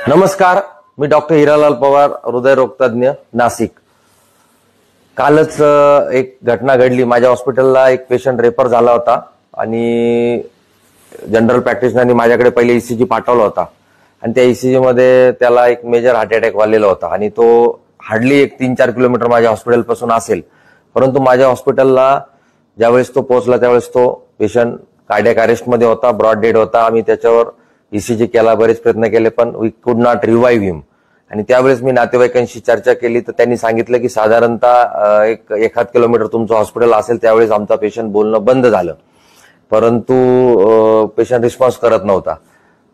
नमस्कार, मी डॉक्टर हिरालाल पवार, हृदयरोग तज्ञ, नाशिक। कालच एक घटना घडली। माझ्या हॉस्पिटलला एक पेशंट रेफर झाला होता आणि जनरल प्रॅक्टिशनरनी माझ्याकडे पहिले ईसीजी पाठवला होता आणि त्या ईसीजी मध्ये त्याला एक मेजर हार्ट अटॅक वालेला होता आणि तो हार्डली एक 3-4 किलोमीटर माझ्या हॉस्पिटल पासून असेल। परंतु माझ्या हॉस्पिटलला ज्यावेळेस तो पोहोचला त्यावेळेस तो पेशंट कार्डियक अरेस्ट मध्ये होता, ब्रॉड डेड होता। आम्ही त्याच्यावर ईसीजी केला, बरेच प्रयत्न केले, पण वी कुड नॉट रिवाइव्ह हिम। आणि त्यावेळेस मी नातेवाईकांशी चर्चा केली तर त्यांनी सांगितलं की साधारणतः एक 1 किलोमीटर तुमचं हॉस्पिटल असेल त्यावेळेस आमचा पेशंट बोलणं बंद झालं, परंतु पेशंट रिस्पॉन्स करत नव्हता।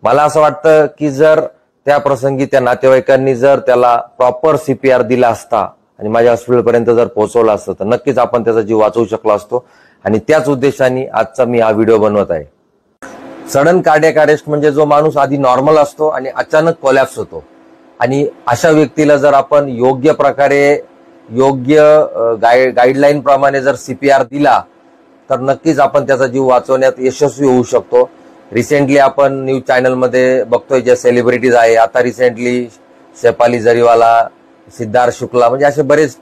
मला असं वाटतं की जर त्या प्रसंगी त्या नातेवाईकांनी जर त्याला प्रॉपर सीपीआर दिला असता आणि माझ्या हॉस्पिटलपर्यंत जर पोहोचवला असतं तर नक्कीच आपण त्याचा जीव वाचवू शकलो असतो आणि त्याच उद्देशाने आजचा मी हा व्हिडिओ बनवत आहे। सडन कार्डियक अरेस्ट म्हणजे जो माणूस आधी नॉर्मल असतो आणि अचानक कोलॅप्स होतो आणि अशा व्यक्तीला जर आपण योग्य प्रकारे योग्य गाईडलाईन प्रमाणे जर सीपीआर दिला तर नक्कीच आपण त्याचा जीव वाचवण्यात यशस्वी होऊ शकतो। रिसेंटली आपण न्यूज चॅनल मध्ये बघतोय जे सेलिब्रिटीज आहे, आता रिसेंटली शेफाली जरीवाला, सिद्धार्थ शुक्ला म्हणजे असे बरेच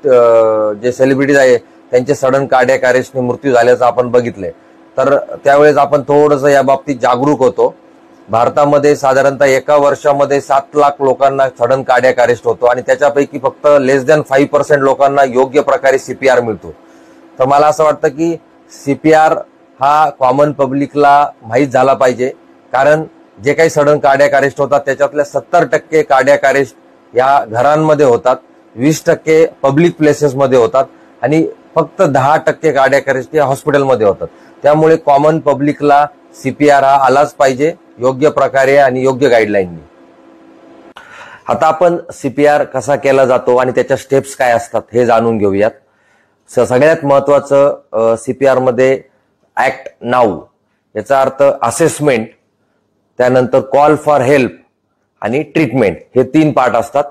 जे सेलिब्रिटीज आहे त्यांचे सडन कार्डियक अरेस्टने मृत्यू झाल्याचं आपण बघितलंय। तर त्यावेळेस आपण थोडंसं या बाबतीत जागरूक होतो। भारतामध्ये साधारणतः एका वर्षामध्ये 7 लाख लोकांना सडन कार्डियक अरेस्ट होतो आणि त्याच्यापैकी फक्त लेस दॅन 5% लोकांना योग्य प्रकारे सीपीआर मिळतो। तर मला असं वाटतं की सीपीआर हा कॉमन पब्लिकला माहीत झाला पाहिजे, कारण जे काही सडन कार्डियक अरेस्ट होतात त्याच्यातल्या 70% कार्डियक अरेस्ट या घरांमध्ये होतात, 20% पब्लिक प्लेसेसमध्ये होतात आणि फक्त 10% कार्डियक अरेस्ट या हॉस्पिटलमध्ये होतात। त्यामुळे कॉमन पब्लिकला सीपीआर हा आलाच पाहिजे योग्य प्रकारे आणि योग्य गाईडलाईननी। आता आपण सीपीआर कसा केला जातो आणि त्याच्या स्टेप्स काय असतात हे जाणून घेऊयात। सगळ्यात महत्वाचं सीपीआर मध्ये ऍक्ट नाऊ याचा अर्थ असेसमेंट, त्यानंतर कॉल फॉर हेल्प आणि ट्रीटमेंट हे 3 पार्ट असतात।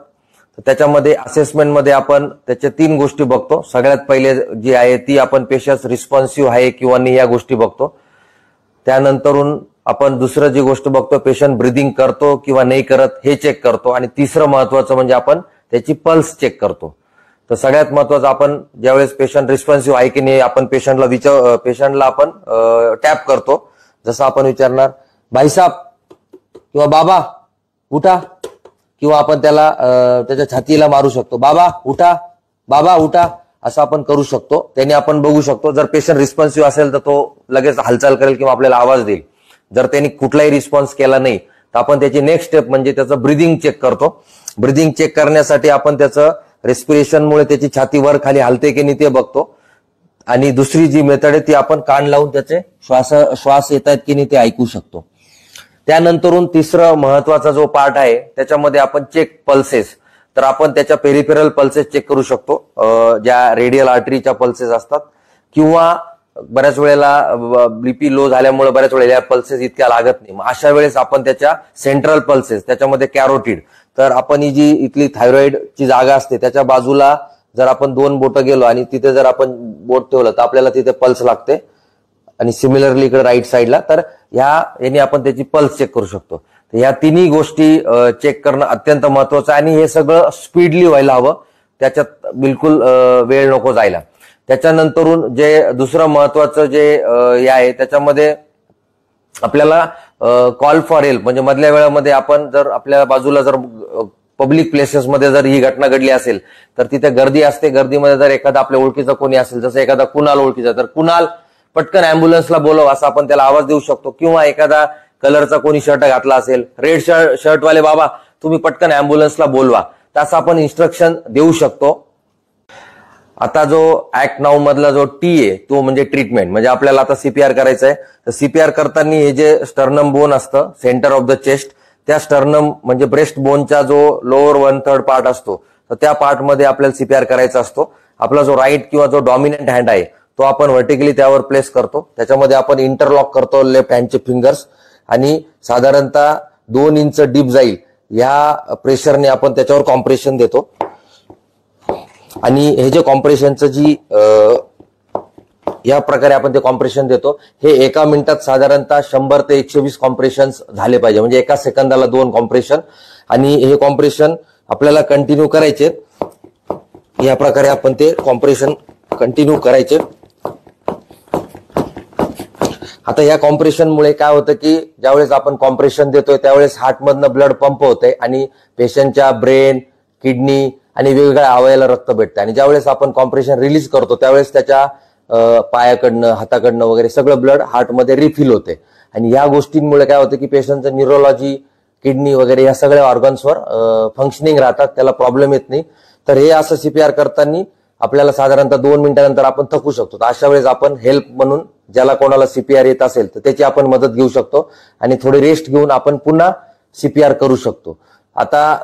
तर त्याच्यामध्ये असेसमेंट मध्ये आपण त्याच्या 3 गोष्टी बघतो। सगळ्यात पहिले जी आहे ती आपण पेशंट रिस्पॉन्सिव्ह आहे किंवा नाही या गोष्टी बघतो। त्यानंतरून आपण दुसरं जी गोष्ट बघतो पेशंट ब्रीदिंग करतो किंवा नाही करत हे चेक करतो आणि तिसरं महत्वाचं म्हणजे आपण त्याची पल्स चेक करतो। तर सगळ्यात महत्वाचं आपण ज्यावेळेस पेशंट रिस्पॉन्सिव्ह आहे की नाही आपण पेशंटला आपण टॅप करतो। जसं आपण विचारणार भाईसाहेब किंवा बाबा उठा, किंवा आपण त्याला त्याच्या छातीला मारू शकतो, बाबा उठा, बाबा उठा, असं आपण करू शकतो। त्याने आपण बघू शकतो जर पेशंट रिस्पॉन्सिव्ह असेल तर तो लगेच हालचाल करेल किंवा आपल्याला आवाज देईल। जर त्यांनी कुठलाही रिस्पॉन्स केला नाही तर आपण त्याची नेक्स्ट स्टेप म्हणजे त्याचं ब्रीदिंग चेक करतो। ब्रीदिंग चेक करण्यासाठी आपण त्याचं रेस्पिरेशनमुळे त्याची छाती वर खाली हलते की नाही ते बघतो आणि दुसरी जी मेथड आहे ती आपण कान लावून त्याचे श्वास येत आहेत की नाही ते ऐकू शकतो। त्यानंतरून तिसरं महत्वाचा जो पार्ट आहे त्याच्यामध्ये आपण चेक पल्सेस, तर आपण त्याच्या पेरिफेरल पल्सेस चेक करू शकतो, ज्या रेडियल आर्टरीच्या पल्सेस असतात, किंवा बऱ्याच वेळेला बीपी लो झाल्यामुळे बऱ्याच वेळेला पल्सेस इतक्या लागत नाही, मग अशा वेळेस आपण त्याच्या सेंट्रल पल्सेस त्याच्यामध्ये कॅरोटिड, तर आपण ही जी इथली थायरॉइडची जागा असते त्याच्या बाजूला जर आपण 2 बोटं गेलो आणि तिथे जर आपण बोट ठेवलं तर आपल्याला तिथे पल्स लागते आणि सिमिलरली इकडे राईट साईडला, तर याने आपण त्याची पल्स चेक करू शकतो। तर ह्या 3 गोष्टी चेक करणं अत्यंत महत्वाचं आहे आणि हे सगळं स्पीडली व्हायला हवं, त्याच्यात बिलकुल वेळ नको जायला। त्याच्यानंतरून जे दुसरं महत्वाचं जे हे आहे त्याच्यामध्ये आपल्याला कॉल फॉर हेल्प म्हणजे मधल्या वेळामध्ये आपण जर आपल्या बाजूला जर पब्लिक प्लेसेसमध्ये जर ही घटना घडली असेल तर तिथे गर्दी असते, गर्दीमध्ये जर एखादा आपल्या ओळखीचा कोणी असेल, जसं एखादा कुणाल ओळखीचा, तर कुणाल पटकन अँब्युलन्सला बोलव असं आपण त्याला आवाज देऊ शकतो। किंवा एखादा कलरचा कोणी शर्ट घातला असेल, रेड शर्टवाले बाबा तुम्ही पटकन अँब्युलन्सला बोलवा, तसं आपण इन्स्ट्रक्शन देऊ शकतो। आता जो ऍक्ट नाऊ मधला जो टी आहे तो म्हणजे ट्रीटमेंट, म्हणजे आपल्याला आता सीपीआर करायचं आहे तर सीपीआर करताना हे जे स्टर्नम बोन असतं सेंटर ऑफ द चेस्ट, त्या स्टर्नम म्हणजे ब्रेस्ट बोनचा जो लोअर 1/3 पार्ट असतो तर त्या पार्ट मध्ये आपल्याला सीपीआर करायचा असतो। आपला जो राईट किंवा जो डॉमिनंट हँड आहे तो आपण व्हर्टिकली त्यावर प्लेस करतो, त्याच्यामध्ये आपण इंटरलॉक करतो लेफ्ट हँडचे फिंगर्स आणि साधारणतः 2 इंच डीप जाईल या प्रेशरने आपण त्याच्यावर कॉम्प्रेशन देतो आणि हे जे कॉम्प्रेशनचं जी या प्रकारे आपण ते कॉम्प्रेशन देतो. हे एका मिनिटात साधारणतः 100 ते 120 कॉम्प्रेशन्स झाले पाहिजे, म्हणजे एका सेकंदाला 2 कॉम्प्रेशन. आणि हे कॉम्प्रेशन आपल्याला कंटिन्यू करायचे. या प्रकारे आपण ते कॉम्प्रेशन कंटिन्यू करायचे. आता या कॉम्प्रेशनमुळे काय होतं की ज्यावेळेस आपण कॉम्प्रेशन देतोय त्यावेळेस हार्टमधनं ब्लड पंप होतंय आणि पेशंटच्या ब्रेन, किडनी आणि वेगवेगळ्या अवयवाला रक्त भेटतं. आणि ज्यावेळेस आपण कॉम्प्रेशन रिलीज करतो त्यावेळेस त्याच्या पायाकडनं, हाताकडनं वगैरे सगळं ब्लड हार्टमध्ये रिफिल होते. आणि या गोष्टींमुळे काय होतं की पेशंटचं न्यूरोलॉजी, किडनी वगैरे या सगळ्या ऑर्गन्सवर फंक्शनिंग राहतात, त्याला प्रॉब्लेम येत नाही. तर हे असं सीपीआर करताना आपल्याला साधारणतः 2 मिनिटानंतर आपण थकू शकतो. तर अशा वेळेस आपण हेल्प म्हणून ज्याला कोणाला सीपीआर येत असेल तर त्याची आपण मदत घेऊ शकतो आणि थोडी रेस्ट घेऊन आपण पुन्हा सीपीआर करू शकतो. आता